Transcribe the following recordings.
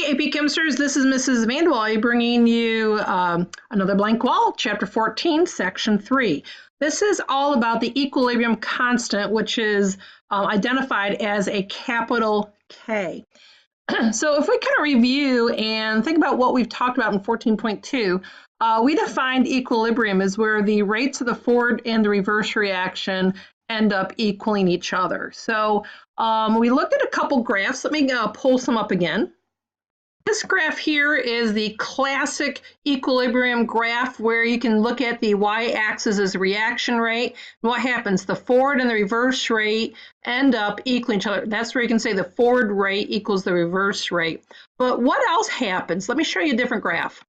AP Chemisters, this is Mrs. Vanderwalle bringing you another Blankwalle, Chapter 14, Section 3. This is all about the equilibrium constant, which is identified as a capital K. So if we kind of review and think about what we've talked about in 14.2, we defined equilibrium as where the rates of the forward and the reverse reaction end up equaling each other. So we looked at a couple graphs. Let me pull some up again. This graph here is the classic equilibrium graph where you can look at the y-axis as reaction rate. And what happens? The forward and the reverse rate end up equaling each other. That's where you can say the forward rate equals the reverse rate. But what else happens? Let me show you a different graph.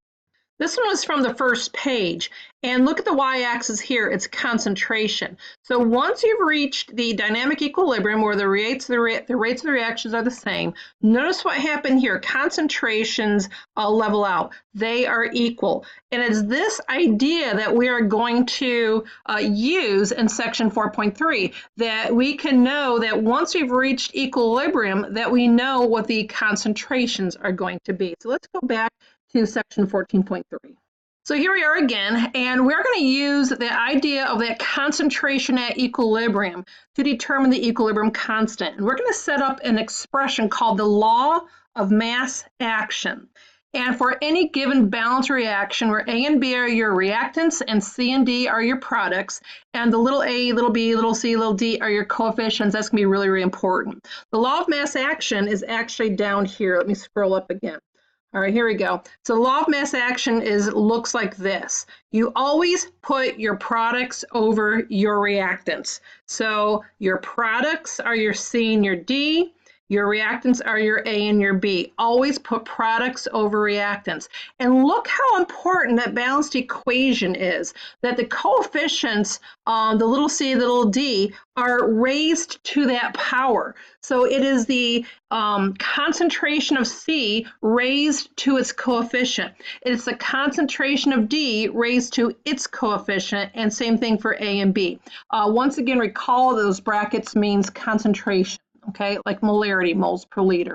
This one was from the first page, and look at the y-axis here, it's concentration. So once you've reached the dynamic equilibrium where the rates of the reactions are the same, notice what happened here. Concentrations level out. They are equal. And it's this idea that we are going to use in section 4.3, that we can know that once we've reached equilibrium, that we know what the concentrations are going to be. So let's go back to section 14.3. So here we are again, and we're going to use the idea of that concentration at equilibrium to determine the equilibrium constant. And we're going to set up an expression called the law of mass action. And for any given balanced reaction where A and B are your reactants and C and D are your products, and the little a, little b, little c, little d are your coefficients, that's going to be really, really important. The law of mass action is actually down here. Let me scroll up again. All right, here we go. So the law of mass action looks like this. You always put your products over your reactants. So your products are your C and your D. Your reactants are your A and your B. Always put products over reactants. And look how important that balanced equation is, that the coefficients, the little c, the little d, are raised to that power. So it is the concentration of C raised to its coefficient. It's the concentration of D raised to its coefficient, and same thing for A and B. Once again, recall those brackets means concentration. Okay, like molarity, moles per liter.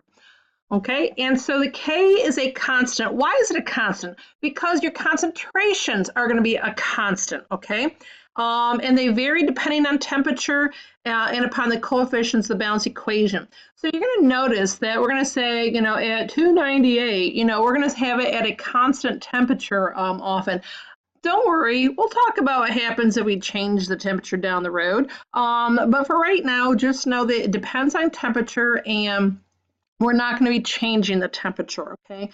Okay, and so the K is a constant. Why is it a constant? Because your concentrations are going to be a constant, okay? And they vary depending on temperature and upon the coefficients of the balanced equation. So you're going to notice that we're going to say, you know, at 298, you know, we're going to have it at a constant temperature often. Don't worry, we'll talk about what happens if we change the temperature down the road. But for right now, just know that it depends on temperature, and we're not going to be changing the temperature, okay?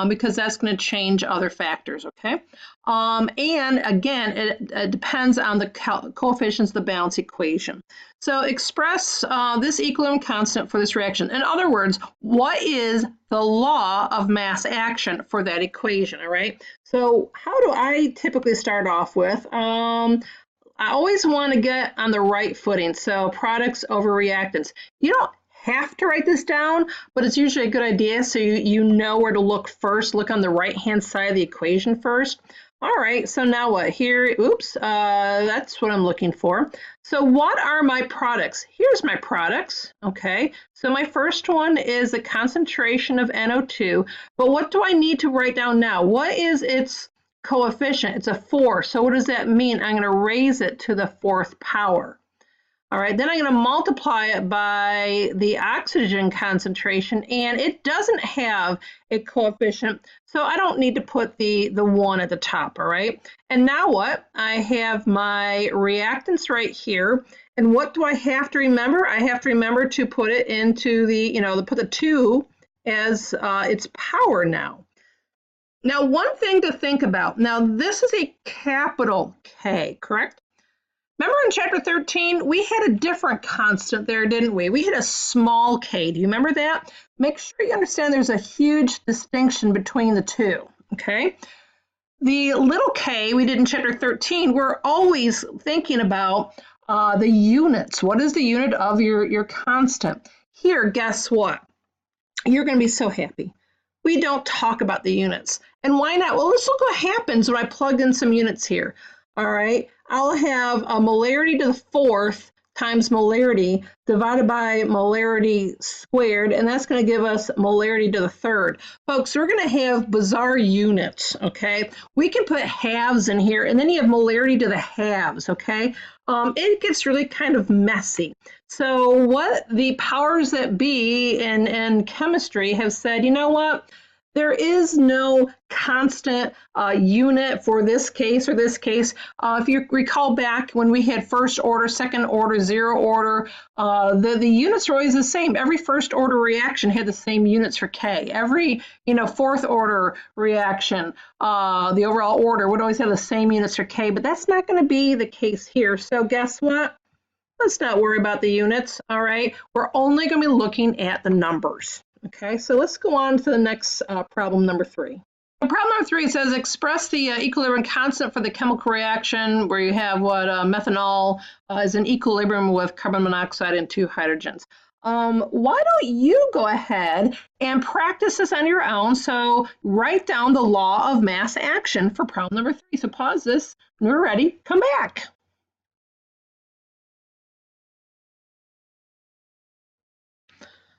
Because that's going to change other factors, okay? And again, it depends on the coefficients of the balance equation. So express this equilibrium constant for this reaction. In other words, what is the law of mass action for that equation, all right? So how do I typically start off with? I always want to get on the right footing, so products over reactants. You don't have to write this down, but it's usually a good idea so you know where to look first. Look on the right-hand side of the equation first. All right, so now what? Here, oops, that's what I'm looking for. So what are my products? Here's my products, okay? So my first one is the concentration of NO2, but what do I need to write down now? What is its coefficient? It's a 4, so what does that mean? I'm gonna raise it to the 4th power. All right, then I'm going to multiply it by the oxygen concentration, and it doesn't have a coefficient, so I don't need to put the 1 at the top, all right? And now what? I have my reactants right here, and what do I have to remember? I have to remember to put it into the, you know, put the 2 as its power now. Now, one thing to think about, now this is a capital K, correct? Remember in chapter 13, we had a different constant there, didn't we? We had a small k. Do you remember that? Make sure you understand there's a huge distinction between the two, okay? The little k we did in chapter 13, we're always thinking about the units. What is the unit of your constant? Here, guess what? You're going to be so happy. We don't talk about the units. And why not? Well, let's look what happens when I plug in some units here. All right, I'll have a molarity to the 4th times molarity divided by molarity squared, and that's going to give us molarity to the third. Folks, we're going to have bizarre units, okay? We can put halves in here, and then you have molarity to the halves, okay? It gets really kind of messy. So what the powers that be in chemistry have said, you know what? There is no constant unit for this case or this case. If you recall back when we had first order, second order, zero order, the units are always the same. Every first order reaction had the same units for K. Every fourth order reaction, the overall order would always have the same units for K, but that's not going to be the case here. So guess what? Let's not worry about the units, all right? We're only going to be looking at the numbers. Okay, so let's go on to the next problem number 3. Problem number 3 says express the equilibrium constant for the chemical reaction where you have what methanol is in equilibrium with carbon monoxide and 2 hydrogens. Why don't you go ahead and practice this on your own? So write down the law of mass action for problem number 3. So pause this when we're ready, come back.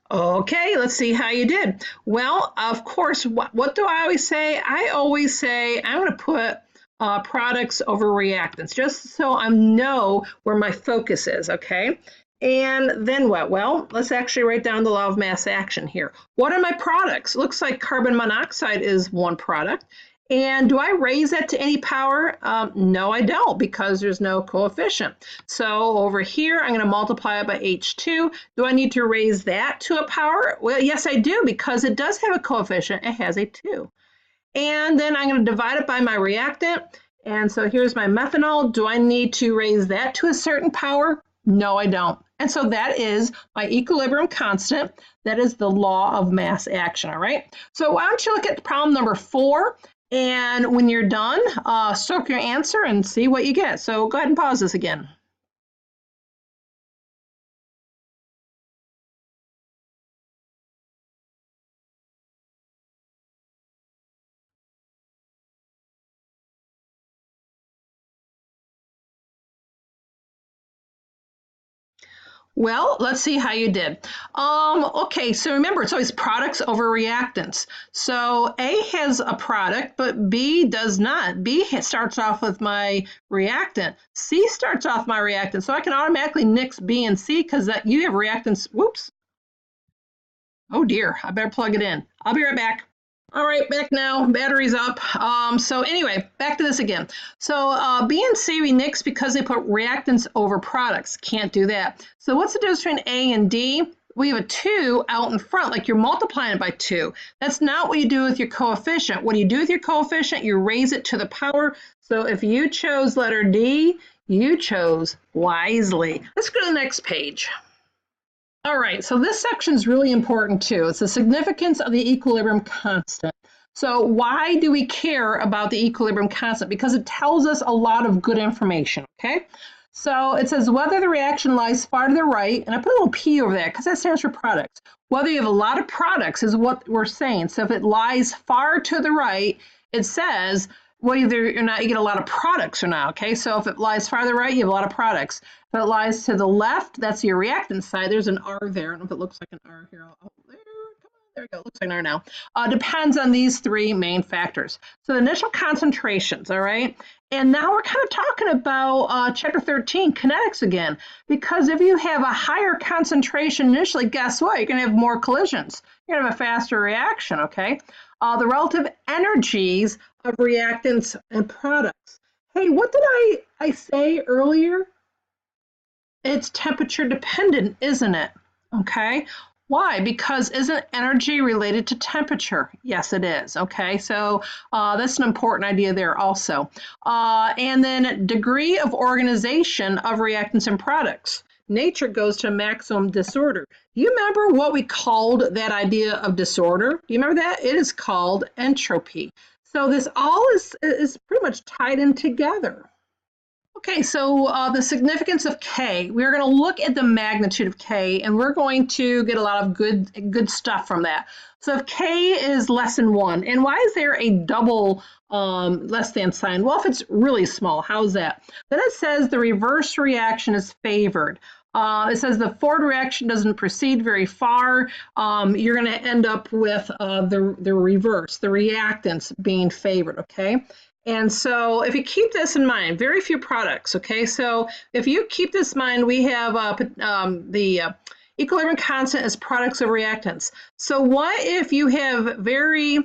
Okay, let's see how you did. Well, of course, what do I always say? I always say I'm going to put products over reactants, just so I know where my focus is, okay? And then what? Well, let's actually write down the law of mass action here. What are my products? Looks like carbon monoxide is one product. And do I raise that to any power? No, I don't, because there's no coefficient. So over here, I'm going to multiply it by H2. Do I need to raise that to a power? Well, yes, I do, because it does have a coefficient. It has a 2. And then I'm going to divide it by my reactant. And so here's my methanol. Do I need to raise that to a certain power? No, I don't. And so that is my equilibrium constant. That is the law of mass action, all right? So why don't you look at problem number 4? And when you're done, stroke your answer and see what you get. So go ahead and pause this again. Well, let's see how you did. Okay, so remember, it's always products over reactants. So A has a product, but B does not. B starts off with my reactant. C starts off my reactant. So I can automatically nix B and C because you have reactants. Whoops. Oh dear, I better plug it in. I'll be right back. All right, back now, battery's up. So anyway, back to this again. So B and C we nix because they put reactants over products. Can't do that. So what's the difference between A and D? We have a 2 out in front, like you're multiplying it by 2. That's not what you do with your coefficient. What do you do with your coefficient? You raise it to the power. So if you chose letter D, you chose wisely. Let's go to the next page. All right, so this section is really important too. It's the significance of the equilibrium constant. So why do we care about the equilibrium constant? Because it tells us a lot of good information, okay? So it says whether the reaction lies far to the right, and I put a little P over that because that stands for products. Whether you have a lot of products is what we're saying. So if it lies far to the right, it says whether or not you get a lot of products or not, okay? So if it lies farther right, you have a lot of products. If it lies to the left, that's your reactant side. There's an R there. I don't know if it looks like an R here. Oh, there, come on, there we go. It looks like an R now. Depends on these 3 main factors. So the initial concentrations, all right? And now we're kind of talking about chapter 13, kinetics again, because if you have a higher concentration initially, guess what? You're going to have more collisions. You're going to have a faster reaction, okay? The relative energies of reactants and products. Hey, what did I say earlier? It's temperature dependent, isn't it? Okay. Why? Because isn't energy related to temperature? Yes, it is. Okay, so that's an important idea there also. And then degree of organization of reactants and products. Nature goes to maximum disorder. Do you remember what we called that idea of disorder? Do you remember that? It is called entropy. So this all is pretty much tied in together. Okay, so the significance of K, we're going to look at the magnitude of K, and we're going to get a lot of good stuff from that. So if K is less than 1, and why is there a double less than sign? Well, if it's really small, how's that? Then it says the reverse reaction is favored. It says the forward reaction doesn't proceed very far. You're going to end up with the reverse, the reactants being favored, okay? And so if you keep this in mind, very few products, okay? So if you keep this in mind, we have the equilibrium constant as products of reactants. So what if you have very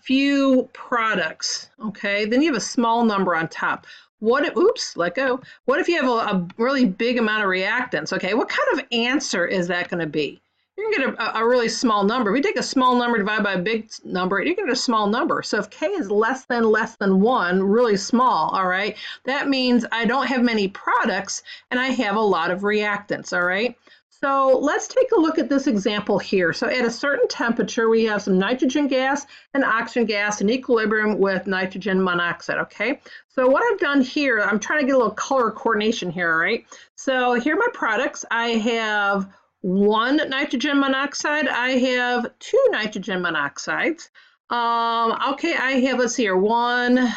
few products, okay? Then you have a small number on top. What if, oops, let go. What if you have a really big amount of reactants, okay? What kind of answer is that going to be? You're going to get a really small number. If you take a small number divided by a big number, you're going to get a small number. So if K is less than 1, really small, all right, that means I don't have many products and I have a lot of reactants, all right? So let's take a look at this example here. So at a certain temperature, we have some nitrogen gas and oxygen gas in equilibrium with nitrogen monoxide, okay? So what I've done here, I'm trying to get a little color coordination here, all right? So here are my products. I have 1 nitrogen monoxide. I have 2 nitrogen monoxides. Okay, I have, let's see here, 1,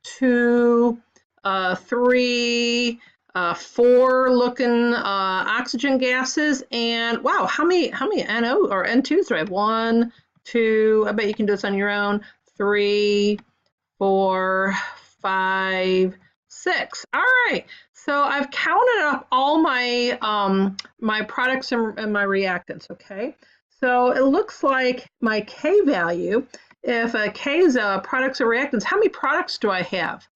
2, 3, 4 looking oxygen gases, and wow, how many NO or N2s do I have? 1, 2, I bet you can do this on your own. 3, 4, 5, 6. All right, so I've counted up all my my products and my reactants, okay? So it looks like my K value, if K is products or reactants, how many products do I have?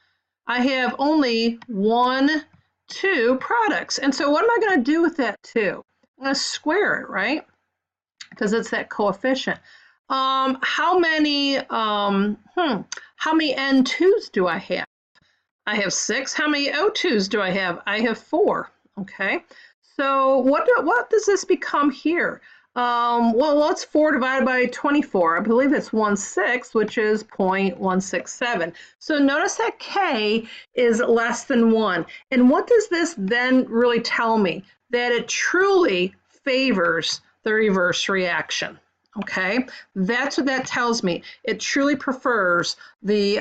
I have only 1, 2 products. And so what am I going to do with that 2? I'm going to square it, right? Because it's that coefficient. How many N2s do I have? I have 6. How many O2s do I have? I have 4. Okay. So what does this become here? Well, what's 4 divided by 24? I believe it's 1/6, which is 0.167. So notice that K is less than 1. And what does this then really tell me? That it truly favors the reverse reaction. Okay, that's what that tells me. It truly prefers the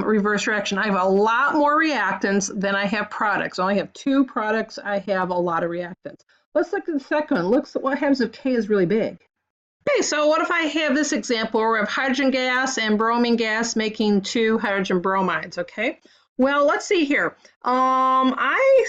reverse reaction. I have a lot more reactants than I have products. I only have 2 products. I have a lot of reactants. Let's look at the second one. Look at what happens if K is really big. Okay, so what if I have this example where we have hydrogen gas and bromine gas making 2 hydrogen bromides, okay? Well, let's see here. I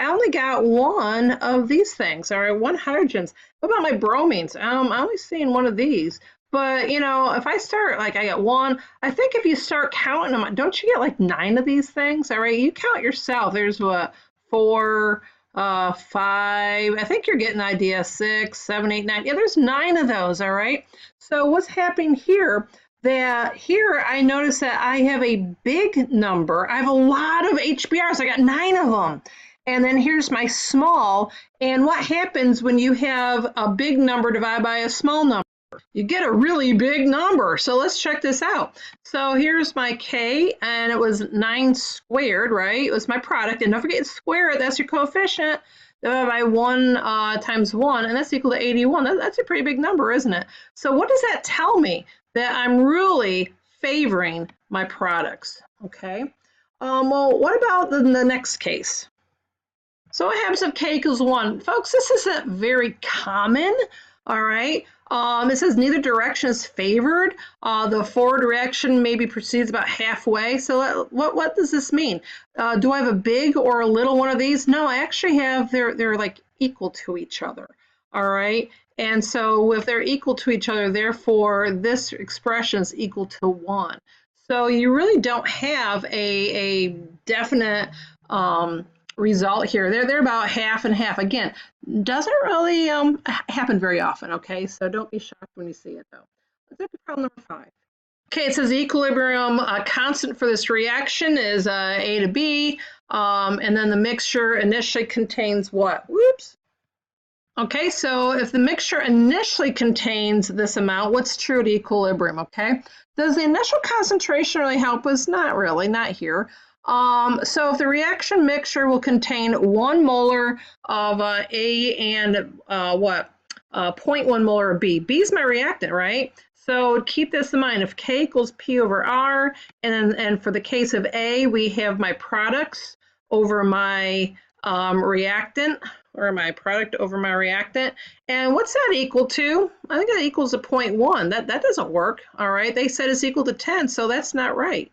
only got 1 of these things, all right, 1 hydrogens. What about my bromines? I'm only seeing 1 of these. But, you know, if I start, like I got 1, I think if you start counting them, don't you get like 9 of these things, all right? You count yourself. There's what, 4, 5, I think you're getting the idea, 6, 7, 8, 9. Yeah, there's 9 of those, all right? So what's happening here? That here I notice that I have a big number. I have a lot of HBRs. I got 9 of them. And then here's my small. And what happens when you have a big number divided by a small number? You get a really big number. So let's check this out. So here's my K, and it was 9 squared, right? It was my product. And don't forget to square it. That's your coefficient. Divided by 1 times 1, and that's equal to 81. That's a pretty big number, isn't it? So what does that tell me? That I'm really favoring my products, okay? Well, what about the next case? So what happens if K equals 1? Folks, this isn't very common, all right? It says neither direction is favored. The forward reaction maybe proceeds about halfway. So what does this mean? Do I have a big or a little one of these? No, I actually have, they're like equal to each other, all right? And so if they're equal to each other, therefore this expression is equal to 1. So you really don't have a definite result here. They're about half and half. Again, doesn't really happen very often, okay? So don't be shocked when you see it, though. Let's look at problem number 5. Okay, it says the equilibrium constant for this reaction is A to B, and then the mixture initially contains what? Whoops. Okay, so if the mixture initially contains this amount, what's true at equilibrium, okay? Does the initial concentration really help us? Not really, not here. So if the reaction mixture will contain 1 molar of A and 0.1 molar of B. B is my reactant, right? So keep this in mind. If K equals P over R, and for the case of A, we have my products over my reactant. or my product over my reactant. And what's that equal to? I think that equals a 0.1. That doesn't work. All right, they said it's equal to 10, so that's not right.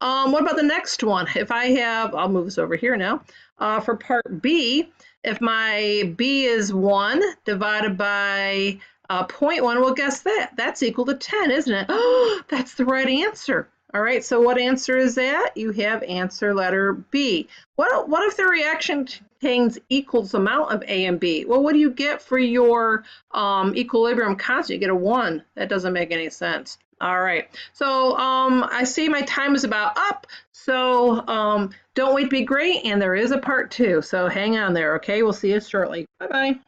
What about the next one? If I have, I'll move this over here now. For part B, if my B is 1 divided by 0.1, well, guess that. That's equal to 10, isn't it? Oh, that's the right answer. All right, so what answer is that? You have answer letter B. What if the reaction contains equals amount of A and B? Well, what do you get for your equilibrium constant? You get a 1. That doesn't make any sense. All right, so I see my time is about up, so don't wait to be great, and there is a part 2, so hang on there, okay? We'll see you shortly. Bye-bye.